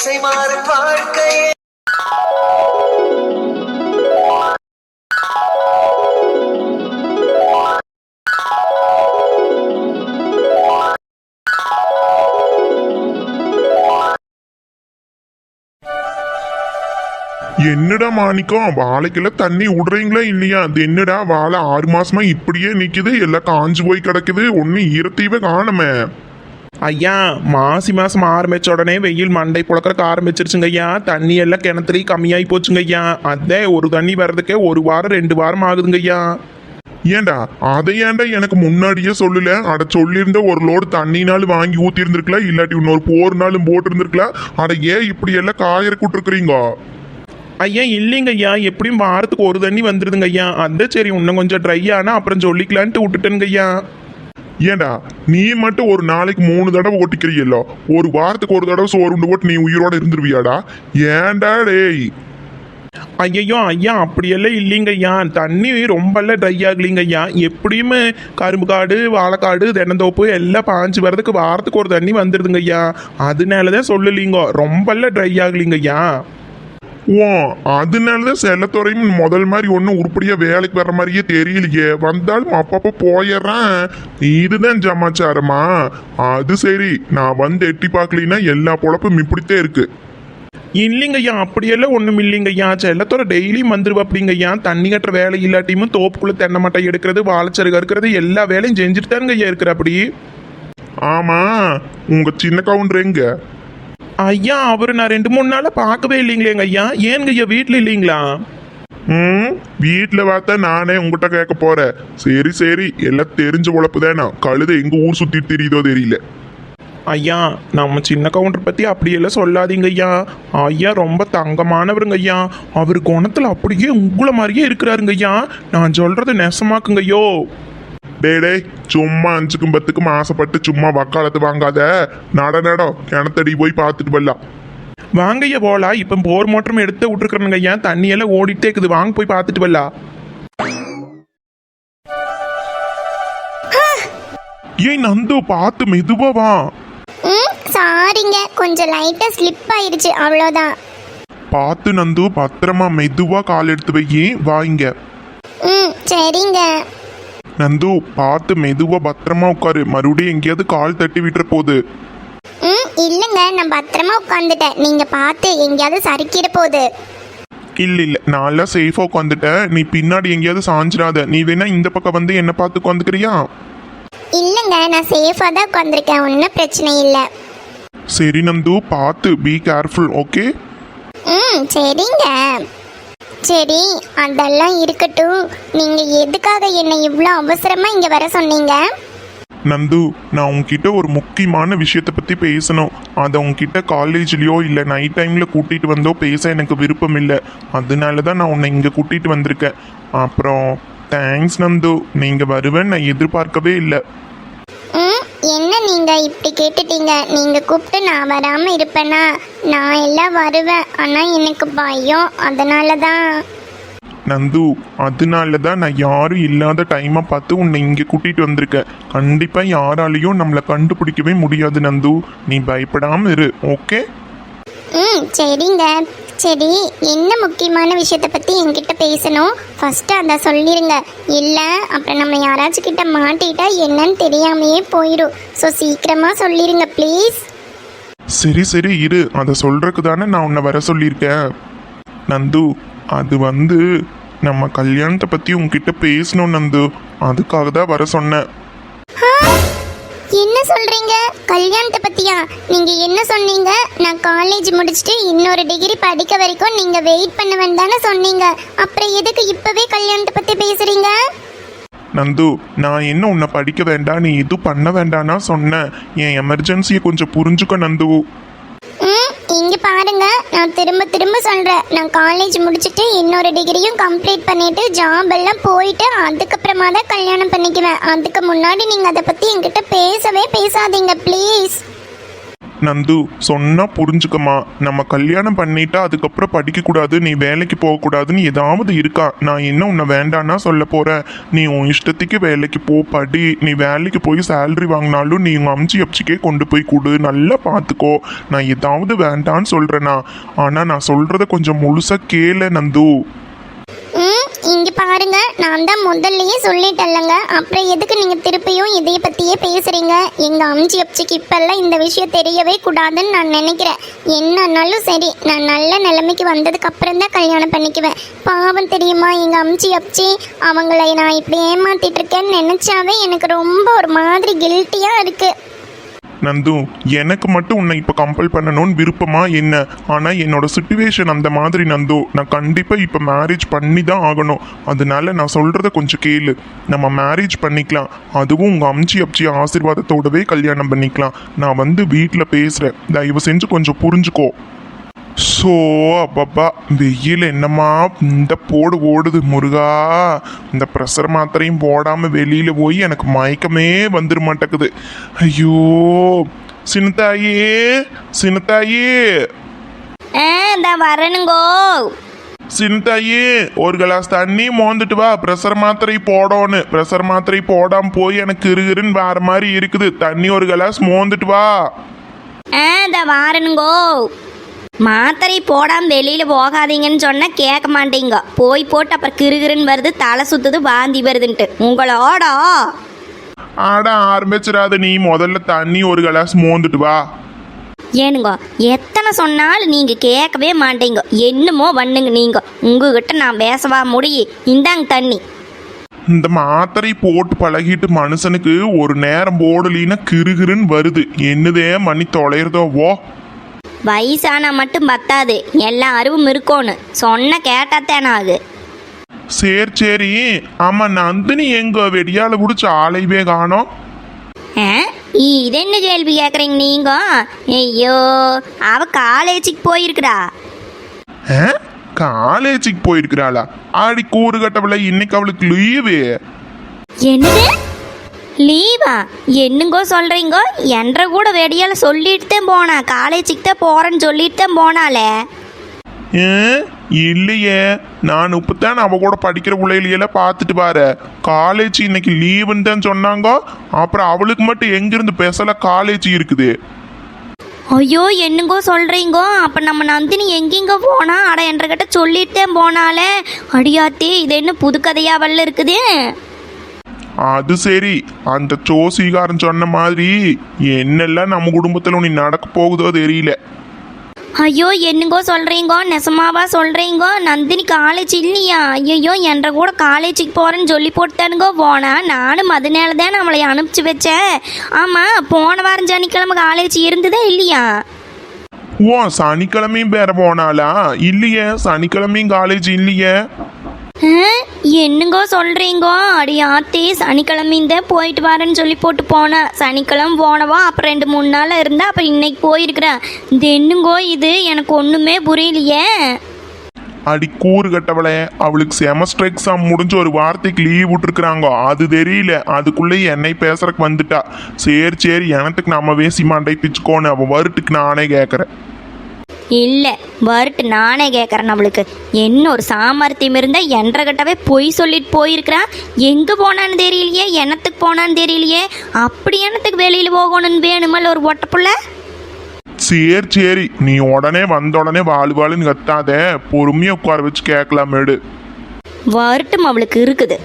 திசை மாறும் வாழ்க்கை. என்னடா மாணிக்கம், வாழைக்கெல்லாம் தண்ணி விடுறீங்களா இல்லையா? அது என்னடா வாழை 6 மாசமா இப்படியே நிக்குது, எல்லாம் காஞ்சு போய் கிடக்குது, ஒன்னும் ஈரத்தையவே காணுமே. ஐயா, மாசம் ஆரம்பிச்ச உடனே வெயில் மண்டை புழக்கறக்கு ஆரம்பிச்சிருச்சுங்க ஐயா. தண்ணி எல்லாம் கிணத்துலயும் கம்மியாகி போச்சுங்க ஐயா. அதே ஒரு தண்ணி வர்றதுக்கே 1 வாரம் 2 வாரம் ஆகுதுங்க ஐயா. ஏண்டா அதை ஏன்டா எனக்கு முன்னாடியே சொல்லல? அட சொல்லியிருந்த ஒரு லோடு தண்ணினாலும் வாங்கி ஊத்தி இருந்திருக்கலாம், இல்லாட்டி இன்னொரு போர்னாலும் போட்டு இருந்திருக்கலாம். அட ஏன் இப்படி எல்லாம் காயற கூட்டிருக்கிறீங்க? ஐயா இல்லைங்க ஐயா, எப்படியும் வாரத்துக்கு ஒரு தண்ணி வந்துடுதுங்க ஐயா. அந்த சரி இன்னும் கொஞ்சம் ட்ரை ஆனா அப்புறம் சொல்லிக்கலான்ட்டு விட்டுட்டேனுங்க ஐயா. ஏண்டா நீ மட்டும் ஒரு நாளைக்கு 3 தடவை ஓட்டிக்கிறீல்லோ, ஒரு வாரத்துக்கு ஒரு தடவை சோறு உண்டு போட்டு நீ உயிரோட இருந்துருவியாடா? ஏண்டா டேய்? ஐயோ ஐயா, அப்படியெல்லாம் இல்லைங்க ஐயா. தண்ணி ரொம்பலாம் ட்ரை ஆகலிங்க ஐயா. எப்படியுமே கரும்பு காடு வாழைக்காடு தென்னந்தோப்பு எல்லாம் பாஞ்சு வர்றதுக்கு வாரத்துக்கு ஒரு தண்ணி வந்துடுதுங்க ஐயா. அதனாலதான் சொல்லலிங்க, ரொம்பலாம் ட்ரை ஆகலிங்க ஐயா. ஓ, அதனாலதான் செல்லத்துறையும் முதல் மாதிரி ஒன்றும் உருப்படியா வேலைக்கு வர்ற மாதிரியே தெரியலையே. வந்தாலும் அப்பப்போ போயிடுறேன். இதுதான் சமாச்சாரமா? அது சரி, நான் வந்து எட்டி பார்க்கலின்னா எல்லா பொழப்பும் இப்படித்தான் இருக்கு. இல்லைங்க ஐயா, அப்படியெல்லாம் ஒன்றும் இல்லைங்க ஐயா. செல்லத்தோட டெய்லியும் வந்துருவா அப்படிங்க ஐயா. தண்ணி கட்டுற வேலை இல்லாட்டியும் தோப்புக்குள்ள தென்னை மட்டை எடுக்கிறது வாழைச்சரு கறுக்கிறது எல்லா வேலையும் செஞ்சுட்டு தானுங்க ஐயா இருக்கிற. அப்படி ஆமா, உங்க சின்ன கவுண்டர் எங்க? ஐயா, அவரு நான் 2-3 நாளா பார்க்கவே இல்லைங்களேங்க ஐயா. ஏங்க ஐயா வீட்டில் இல்லைங்களா? வீட்டில் பார்த்தா நானே உங்ககிட்ட கேட்க போறேன். சரி சரி, எல்லாம் தெரிஞ்ச உழப்பு தானே. கழுத எங்க ஊர் சுத்திட்டு தெரியுதோ தெரியல. ஐயா, நம்ம சின்ன கவுண்டர் பத்தி அப்படியெல்லாம் சொல்லாதீங்க ஐயா. ஐயா ரொம்ப தங்கமானவருங்க ஐயா. அவர் குணத்துல அப்படியே உங்களை மாதிரியே இருக்கிறாருங்க ஐயா. நான் சொல்றது நெசமாக்குங்க ஐயோ. டே சும்மா 5க்கும் 10க்கும் ஆசைப்பட்டு சும்மா வக்காலத்து வாங்காத. நடம் கிணத்தடி போய் பார்த்துட்டு வரலாம். வாங்க ஐயா போலாம். இப்ப போர் மோட்டரும் எடுத்து விட்டுருக்குறேங்க ஐயா. தண்ணி எல்லாம் ஓடிட்டே இருக்குது, வாங்க போய் பார்த்துட்டு வரலாம். ஏய் நந்து, பார்த்து மெதுவா வா. சாரிங்க, கொஞ்சம் லைட்டா ஸ்லிப் ஆயிருச்சு, அவ்வளோதான். பார்த்து நந்து, பத்திரமா மெதுவா கால் எடுத்து வையே. வாங்க. சரிங்க. நந்து, பார்த்து மெதுவா பத்திரமா உட்காரு, மறுபடியும் எங்கேயாவது கால் தட்டி விட்டுற போகுது. இல்லைங்க, நான் பத்திரமா உட்காந்துட்டேன். நீங்க பார்த்து எங்கேயாவது சறுக்கிட போகுது. இல்ல நான் சேஃபா உட்காந்துட்டேன். நீ பின்னாடி எங்கேயாவது சாஞ்சிடாத. நீ வேணா இந்த பக்கம் வந்து என்ன பார்த்து உட்காந்துக்கிறியா? இல்லைங்க, நான் சேஃபா தான் உட்காந்துருக்கேன், ஒன்றும் பிரச்சனை இல்லை. சரி நந்து, பார்த்து பி கேர்ஃபுல், ஓகே? சரிங்க. சரி, அதெல்லாம் இருக்கட்டும். நீங்க எதுக்காக என்னை இவ்வளோ அவசரமா இங்க வர சொன்னீங்க? நந்து, நான் உங்ககிட்ட ஒரு முக்கியமான விஷயத்தை பற்றி பேசணும். அதை உங்ககிட்ட காலேஜ்லேயோ இல்லை நைட் டைமில் கூட்டிகிட்டு வந்தோ பேச எனக்கு விருப்பம் இல்லை. அதனால தான் நான் உன்னை இங்கே கூட்டிகிட்டு வந்திருக்கேன். அப்புறம் தேங்க்ஸ் நந்து, நீங்கள் வருவேன்னு நான் எதிர்பார்க்கவே இல்லை. என்ன நீங்க இப்படி கேட்டுட்டீங்க? நீங்க கூப்பிட்டு நான் வராம இருப்பேனா? நான் எல்லாம் வருவேன், ஆனா எனக்கு பயம், அதனால தான். நந்து, அதனால தான் நான் யாரும் இல்லாத டைமை பார்த்து உன்னை இங்கே கூட்டிகிட்டு வந்திருக்கேன். கண்டிப்பாக யாராலையும் நம்மளை கண்டுபிடிக்கவே முடியாது நந்து. நீ பயப்படாமல் இரு, ஓகே? சரிங்க. சரி, என்ன முக்கியமான விஷயத்தை பற்றி என்கிட்ட பேசணும்? ஃபஸ்ட்டு அதை சொல்லிடுங்க. இல்லை அப்புறம் நம்ம யாராச்சும் கிட்ட மாட்டிட்டா என்னன்னு தெரியாமையே போயிடும். ஸோ சீக்கிரமாக சொல்லிடுங்க ப்ளீஸ். சரி சரி இரு, அதை சொல்கிறதுக்கு தானே நான் உன்னை வர சொல்லியிருக்கேன். நந்து, அது நம்ம கல்யாணத்தை பற்றி உங்ககிட்ட பேசணும் நந்து. அதுக்காக தான் வர சொன்னேன். என்ன சொல்றீங்க? கல்யாணத்தை பத்தியா? நீங்க என்ன சொன்னீங்க? நான் காலேஜ் முடிச்சுட்டு இன்னொரு டிகிரி படிக்க வரைக்கும் நீங்க வெயிட் பண்ண வேண்டாம்னு சொன்னீங்க. அப்புறம் எதுக்கு இப்பவே கல்யாணத்தை பத்தி பேசுறீங்க? நந்து, நான் என்ன உன்னை படிக்க வேண்டாம் நீ எதுவும் பண்ண வேண்டாம்னா சொன்னேன். என் எமர்ஜென்சியை கொஞ்சம் புரிஞ்சுக்க நந்து. இங்க பாருங்க, நான் திரும்ப திரும்ப சொல்றேன். நான் காலேஜ் முடிச்சுட்டு இன்னொரு டிகிரியும் கம்ப்ளீட் பண்ணிட்டு ஜாப் எல்லாம் போயிட்டு அதுக்கப்புறமா தான் கல்யாணம் பண்ணிக்குவேன். அதுக்கு முன்னாடி நீங்க அதை பத்தி என்கிட்ட பேசவே பேசாதீங்க ப்ளீஸ். நந்து சொன்னா புரிஞ்சுக்கமா. நம்ம கல்யாணம் பண்ணிட்டா அதுக்கப்புறம் படிக்கக்கூடாது, நீ வேலைக்கு போகக்கூடாதுன்னு ஏதாவது இருக்கா? நான் என்ன உன்னை வேண்டான்னா சொல்ல போறேன்? நீ உன் இஷ்டத்துக்கு வேலைக்கு போ, படி. நீ வேலைக்கு போய் சேலரி வாங்கினாலும் நீ உங்க அம்ச்சி அப்சிக்கே கொண்டு போய் கொடு, நல்லா பார்த்துக்கோ. நான் ஏதாவது வேண்டான்னு சொல்றேனா? ஆனா நான் சொல்றத கொஞ்சம் முழுசா கேளு நந்து. இங்க பாருங்க, நான் தான் முதல்லயே சொல்லிட்டேன்லங்க, அப்புறம் எதுக்கு நீங்க திருப்பியும் இதைய பத்தியே பேசுறீங்க? எங்க அம்ச்சி அப்சிக்கு இப்பெல்லாம் இந்த விஷயம் தெரியவே கூடாதுன்னு நான் நினைக்கிறேன். என்னன்னாலும் சரி, நான் நல்ல நிலைமைக்கு வந்ததுக்கு அப்புறம் தான் கல்யாணம் பண்ணிக்குவேன். பாவம் தெரியுமா எங்க அம்ச்சி அப்சி, அவங்கள நான் இப்படி ஏமாத்திட்டு இருக்கேன்னு நினைச்சாவே எனக்கு ரொம்ப ஒரு மாதிரி கில்ட்டியா இருக்கு. நந்து, எனக்கு மட்டும் உன்னை இப்போ கம்பல் பண்ணணும்னு விருப்பமா என்ன? ஆனால் என்னோட சுச்சுவேஷன் அந்த மாதிரி நந்து. நான் கண்டிப்பாக இப்போ மேரேஜ் பண்ணி தான் ஆகணும். அதனால நான் சொல்கிறத கொஞ்சம் கேளு. நம்ம மேரேஜ் பண்ணிக்கலாம், அதுவும் உங்கள் அம்ச்சி அப்சி ஆசீர்வாதத்தோடவே கல்யாணம் பண்ணிக்கலாம். நான் வந்து வீட்டில் பேசுகிறேன், தயவு செஞ்சு கொஞ்சம் புரிஞ்சுக்கோ. ஸோ அப்பப்பா, வெயில் என்னம்மா இந்த போடு ஓடுது முருகா. இந்த ப்ரெஷர் மாத்திரையும் போடாமல் வெளியில் போய் எனக்கு மயக்கமே வந்துட மாட்டேக்குது. ஐயோ சின்னத்தாயே, சின்னத்தாயே. வரணுங்கோ. சின்னத்தாயே, ஒரு கிளாஸ் தண்ணி மோந்துட்டு வா. ப்ரெஷர் மாத்திரை போடணும். ப்ரெஷர் மாத்திரை போடாமல் போய் எனக்கு இருன்னு வேற மாதிரி இருக்குது. தண்ணி ஒரு கிளாஸ் மோந்துட்டு வா. வரணுங்கோ. மாத்திரை போடாமல் வெளியில் போகாதீங்கன்னு சொன்னால் கேட்க மாட்டீங்க. போய் போட்டு அப்புறம் கிருகிருன்னு வருது, தலை சுற்றுது, வாந்தி வருதுன்ட்டு உங்களோட. ஆட ஆரம்பிச்சிடாது. நீ முதல்ல தண்ணி ஒரு கிளாஸ் மோந்துட்டு வா. ஏனுங்க, எத்தனை சொன்னாலும் நீங்கள் கேட்கவே மாட்டீங்க. என்னமோ பண்ணுங்க நீங்கள். உங்ககிட்ட நான் பேசவா முடியும்? இந்தாங்க தண்ணி. இந்த மாத்திரை போட்டு பழகிட்டு மனுஷனுக்கு ஒரு நேரம் போடலின்னா கிருகிருன்னு வருது. என்னதே மணி தொலைறதோ. ஓ, வயசானா மட்டும் பத்தாது, எல்லா அறிவும் இருக்கணும். சொன்ன கேட்டாத்தேன ஆகு. சரி சரி. ஆமா, நந்தினி எங்க? வெடியால பிடிச்ச ஆளைவே காணோம். இது என்ன கேள்வி கேட்குறீங்க நீங்க? ஐயோ, அவ காலேஜுக்கு போயிருக்குடா. காலேஜுக்கு போயிருக்கிறாளா? ஆடி கூறு கட்டவில்லை, இன்னைக்கு அவளுக்கு லீவு. என்னது லீவா? என்னங்கோ சொல்கிறீங்க? என்ற கூட வெடியால் சொல்லிட்டு தான் போனா, காலேஜுக்கு தான் போகிறேன்னு சொல்லிட்டு தான் போனாலே. இல்லையே, நான் இப்பதான் அவ கூட படிக்கிற பிள்ளைகளெல்லாம் பார்த்துட்டு பாரு. காலேஜ் இன்னைக்கு லீவுன்னு தான் சொன்னாங்க. அப்புறம் அவளுக்கு மட்டும் எங்கிருந்து பேசல காலேஜ் இருக்குது. ஐயோ, என்னங்கோ சொல்கிறீங்கோ? அப்போ நம்ம நந்தினி எங்கெங்க போனா? அட என்றகிட்ட சொல்லிட்டு தான் போனாலே. அடியாத்தே, இது என்ன புது கதையாவல்ல இருக்குது? அது சரி, அந்த ஜோசிகாரன் சொன்ன மாதிரி என்னெல்லாம் நம்ம குடும்பத்தில் நீ நடக்க போகுதோ தெரியல. ஐயோ, என்னங்கோ சொல்கிறீங்கோ? நெசமாவா சொல்கிறீங்கோ? நந்தினி காலேஜ் இல்லையா? ஐயோ, என்ற கூட காலேஜுக்கு போகிறேன்னு சொல்லி போட்டுதானுங்கோ போனா. நானும் அதனால தான் நம்மளை அனுப்பிச்சி வச்சேன். ஆமாம், போன வாரம் சனிக்கிழமை காலேஜ் இருந்ததே இல்லையா? ஓ, சனிக்கிழமையும் வேற போனாளா? இல்லையே, சனிக்கிழமையும் காலேஜ் இல்லையே. என்னங்கோ சொல்கிறீங்கோ? அடி ஆத்தி, சனிக்கிழமைந்த போயிட்டு வரேன்னு சொல்லி போட்டு போனேன். சனிக்கிழமை போனவா, அப்புறம் 2-3 நாள் இருந்தா, அப்புறம் இன்னைக்கு போயிருக்கிறேன். இது என்னங்கோ இது? எனக்கு ஒன்றுமே புரியலையே. அடி கூறு கட்டவளே, அவளுக்கு செமஸ்டர் எக்ஸாம் முடிஞ்சு ஒரு வாரத்துக்கு லீவ் விட்டுருக்குறாங்க. அது தெரியல, அதுக்குள்ளேயே என்னை பேசுறதுக்கு வந்துட்டா. சரி சரி, எனத்துக்கு நம்ம வேசி மாண்டை பிச்சுக்கோன்னு அவன் வருட்டுக்கு நானே கேட்குறேன். இல்லை, வரட்டு நானே கேட்குறேன். நம்மளுக்கு என்ன ஒரு சாமர்த்தியம் இருந்தால் என்றகிட்டவே பொய் சொல்லிட்டு போயிருக்கிறான். எங்கே போனான்னு தெரியலையே, என்னத்துக்கு போனான்னு தெரியலையே. அப்படி என்னத்துக்கு வெளியில் போகணும்னு வேணுமல்ல ஒரு ஒட்டப்புள்ள. சரி சரி, நீ உடனே வந்த உடனே வாழ்வாளுன்னு கத்தாத, பொறுமையாக உட்கார வச்சு கேட்கலாமேடு. வரட்டும், அவளுக்கு இருக்குது.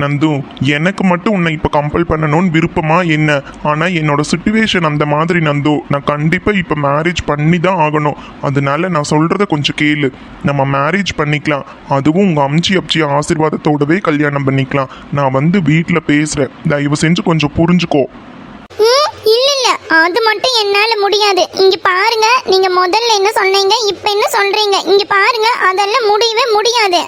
நந்து, எனக்கு மட்டும் உன்னை இப்போ கம்பல் பண்ணணும்னு விருப்பமா என்ன? ஆனால் என்னோட சுச்சுவேஷன் அந்த மாதிரி நந்து. நான் கண்டிப்பாக இப்போ மேரேஜ் பண்ணி தான் ஆகணும். அதனால நான் சொல்கிறத கொஞ்சம் கேளு. நம்ம மேரேஜ் பண்ணிக்கலாம், அதுவும் உங்கள் அம்ச்சி அப்சி ஆசீர்வாதத்தோடவே கல்யாணம் பண்ணிக்கலாம். நான் வந்து வீட்டில் பேசுகிறேன், தயவு செஞ்சு கொஞ்சம் புரிஞ்சுக்கோ. இல்ல அது மட்டும் என்னால முடியாது. இங்க பாருங்க, நீங்க முதல்ல என்ன சொன்னீங்க, இப்ப என்ன சொல்றீங்க? இங்க பாருங்க, அதெல்லாம் முடியவே முடியாது.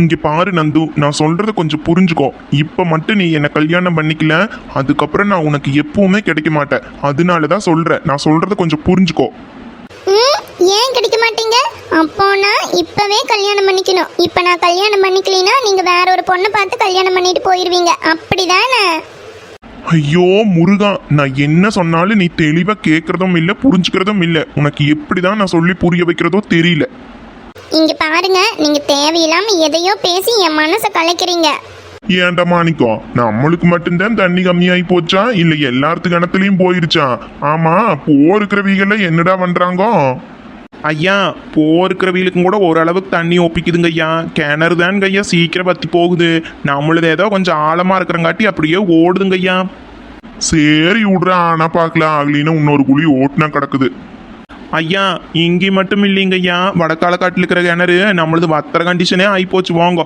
இங்கே பாரு நந்து, நான் சொல்கிறத கொஞ்சம் புரிஞ்சுக்கோ. இப்போ மட்டும் நீ என்னை கல்யாணம் பண்ணிக்கல, அதுக்கப்புறம் நான் உனக்கு எப்பவுமே கிடைக்க மாட்டேன். அதனால தான் சொல்கிறேன், நான் சொல்கிறத கொஞ்சம் புரிஞ்சுக்கோ. ஏன் கிடைக்க மாட்டீங்க? அப்போ நான் இப்பவே கல்யாணம் பண்ணிக்கணும். இப்போ நான் கல்யாணம் பண்ணிக்கலினா நீங்க வேற ஒரு பொண்ணை பார்த்து கல்யாணம் பண்ணிட்டு போயிருவீங்க, அப்படிதானே? ஐயோ முருகா, நான் என்ன சொன்னாலும் நீ தெளிவா கேட்கறதும் இல்ல புரிஞ்சுக்கிறதும் இல்ல. உனக்கு எப்படிதான் நான் சொல்லி புரிய வைக்கிறதோ தெரியல. இங்க பாருங்க, நீங்க தேவையில்லாம எதையோ பேசி என் மனசை கலைக்கிறீங்க. ஏன்டா மாணிக்கம், நம்மளுக்கு மட்டும்தான் தண்ணி கம்மியாயி போச்சா இல்ல எல்லாத்து கிணத்துலயும் போயிருச்சா? ஆமா, போருக்கிறவீங்கள என்னடா பண்றாங்கோ? ஐயா போருக்கிறவங்களுக்கும் கூட ஓரளவுக்கு தண்ணி ஒப்பிக்குதுங்க ஐயா. கிணறு தானுங்க ஐயா சீக்கிரம் வத்தி போகுது. நம்மளது ஏதோ கொஞ்சம் ஆழமா இருக்கிறங்காட்டி அப்படியே ஓடுதுங்க ஐயா. சரி விடுறா, ஆனா பாக்கலாம். ஆகலின்னா இன்னொரு குழி ஓட்டுனா கிடக்குது. ஐயா இங்கே மட்டும் இல்லைங்க ஐயா, வடக்காலக்காட்டில் இருக்கிற கிணறு நம்மளது வத்துற கண்டிஷனே ஆகி போச்சு வாங்க.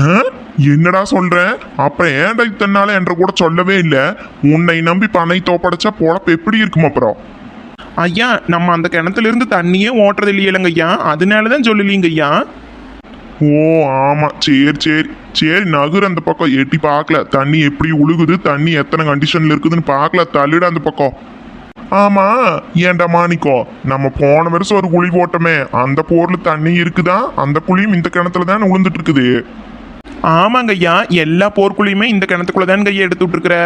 ஆ? என்னடா சொல்ற? அப்புறம் ஏன்டா இத்தனால என்ற கூட சொல்லவே இல்ல? உன்னை நம்பி பனை தோப்படைச்சா பொழப்பு எப்படி இருக்கும் அப்புறம்? ஐயா நம்ம அந்த கிணத்துல இருந்து தண்ணியே ஓட்டுறது இல்லையலங்க ஐயா, அதனாலதான் சொல்லலீங்க ஐயா. ஓ ஆமா, சரி சரி சரி, நகர் அந்த பக்கம் எட்டி பார்க்கல. தண்ணி எப்படி உழுகுது, தண்ணி எத்தனை கண்டிஷன்ல இருக்குதுன்னு பார்க்கல. தள்ளிட அந்த பக்கம். ஆமா, ஏன்டா மாணிக்கம், நம்ம போன வருஷம் ஒரு குழி போட்டோமே, அந்த போர்ல தண்ணி இருக்குதா? அந்த குழியும் இந்த கிணத்துல தான் உளுந்துட்டு இருக்குது. ஆமாங்க ஐயா, எல்லா போர்க்குழியுமே இந்த கிணத்துக்குள்ளதானுங்க ஐயா எடுத்து விட்டுருக்குற.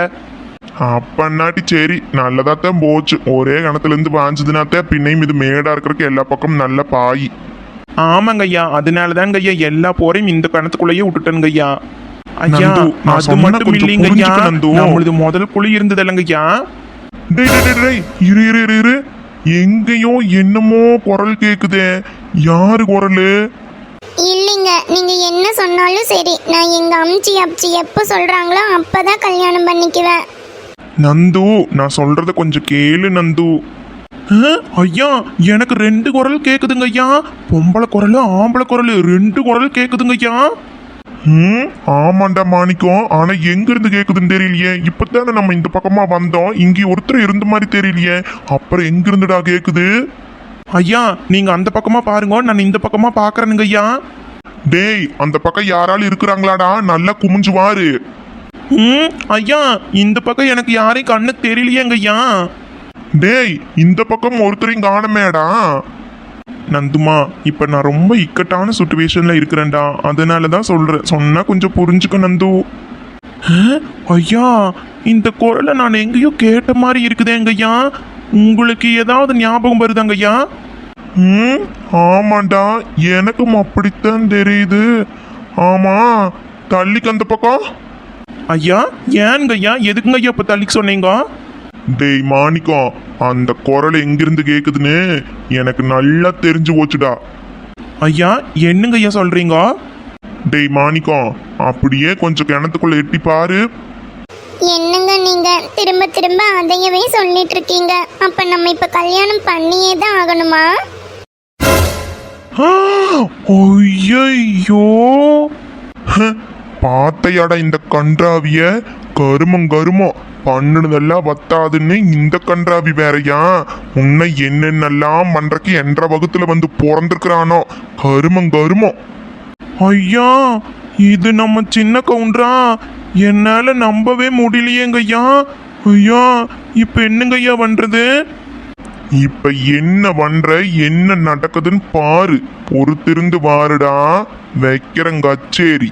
அப்பன்னாட்டி சரி, நல்லதாத்தான் போச்சு. ஒரே கிணத்துல இருந்து பாஞ்சதுனாத்தான் பின்னையும் இது மேடா இருக்கிறதுக்கு எல்லா பக்கமும் நல்ல பாய். ஆமாங்க ஐயா, அதனாலதாங்க ஐயா எல்லா போரையும் இந்த கிணத்துக்குள்ளேயே விட்டுட்டேங்க ஐயா. ஐயா நந்து, நான் அது சொன்னா மட்டும் கொஞ்சம் இல்லைங்க ஐயா, புரிஞ்சுக்க நந்து. நம்மளது முதல் குழி இருந்தது இல்லைங்க ஐயா. டேய் டேய், டேய், டேய், இரு இரு இரு, இரு. எங்கேயோ என்னமோ குரல் கேக்குதே. யாரு குரலு? இல்லைங்க, நீங்க என்ன சொன்னாலும் சரி, நான் எங்க அம்ச்சி அப்பச்சி எப்போ சொல்றாங்களோ அப்பதான் கல்யாணம் பண்ணிக்குவேன். நந்து, நான் சொல்றத கொஞ்சம் கேளு நந்து. ஐயா எனக்கு 2 குரல் கேக்குதுங்க ஐயா. பொம்பளை குரல் ஆம்பளை குரல் 2 குரல் கேக்குதுங்க ஐயா. ஆமாண்டா மாணிக்கம், ஆனா எங்க இருந்து கேக்குதுன்னு தெரியலையே. இப்பதானே நம்ம இந்த பக்கமா வந்தோம், இங்க ஒருத்தர் இருந்த மாதிரி தெரியலையே. அப்புறம் எங்க இருந்துடா கேக்குது? ஐயா நீங்க அந்த பக்கமா பாருங்க, நான் இந்த பக்கமா பாக்குறேனுங்க ஐயா. டேய், அந்த பக்கம் யாராலும் இருக்கிறாங்களாடா? நல்லா குமிஞ்சு வாரு. ஐயா இந்த பக்கம் எனக்கு யாரையும் கண்ணு தெரியலையேங்க ஐயா. டேய், இந்த பக்கம் ஒருத்தரையும் காணமேடா. நந்துமா, இப்ப நான் ரொம்ப இக்கட்டான சுச்சுவேஷன்ல இருக்கிறேன்டா, அதனாலதான் சொல்றேன். சொன்னா கொஞ்சம் புரிஞ்சுக்க நந்து. ஐயா இந்த குரலை நான் எங்கேயோ கேட்ட மாதிரி இருக்குதேங்க ஐயா. உங்களுக்கு ஏதாவது ஞாபகம் வருதாங்க ஐயா? ஆமாண்டா, எனக்கும் அப்படித்தான் தெரியுது. ஆமா, தள்ளிக்கு அந்த பக்கம். ஐயா ஏனுங்க ஐயா, எதுக்குங்க ஐயா இப்ப தள்ளிக்கு சொன்னீங்க? டேய் மாணிக்கம், அந்த குரல் எங்கிருந்து கேக்குதுன்னு எனக்கு நல்லா தெரிஞ்சு போச்சுடா. ஐயா என்னங்க ஐயா சொல்றீங்க? டேய் மாணிக்கம், அப்படியே கொஞ்சம் கிணத்துக்குள்ள எட்டி பாரு. என்னங்க நீங்க திரும்ப திரும்ப அதையவே சொல்லிட்டு இருக்கீங்க? அப்ப நம்ம இப்ப கல்யாணம் பண்ணியே தான் ஆகணுமா? ஐயோ, பாத்தையாடா இந்த கன்றாவிய. கருமம் கருமம், பண்ணுனதெல்லாம் வத்தாதுன்னு இந்த கன்றாவி வேறையா? உன்னை என்னென்னலாம் பண்றக்கு என்ற வகுத்துல வந்து பிறந்திருக்கிறானோ. கருமம் கருமம். ஐயா இது நம்ம சின்ன கவுண்டரா? என்னால நம்பவே முடியலையேங்க ஐயா. ஐயா இப்ப என்னங்க ஐயா பண்றது? இப்ப என்ன பண்ற, என்ன நடக்குதுன்னு பாரு. பொறுத்திருந்து வாருடா, வைக்கிறங்க கச்சேரி.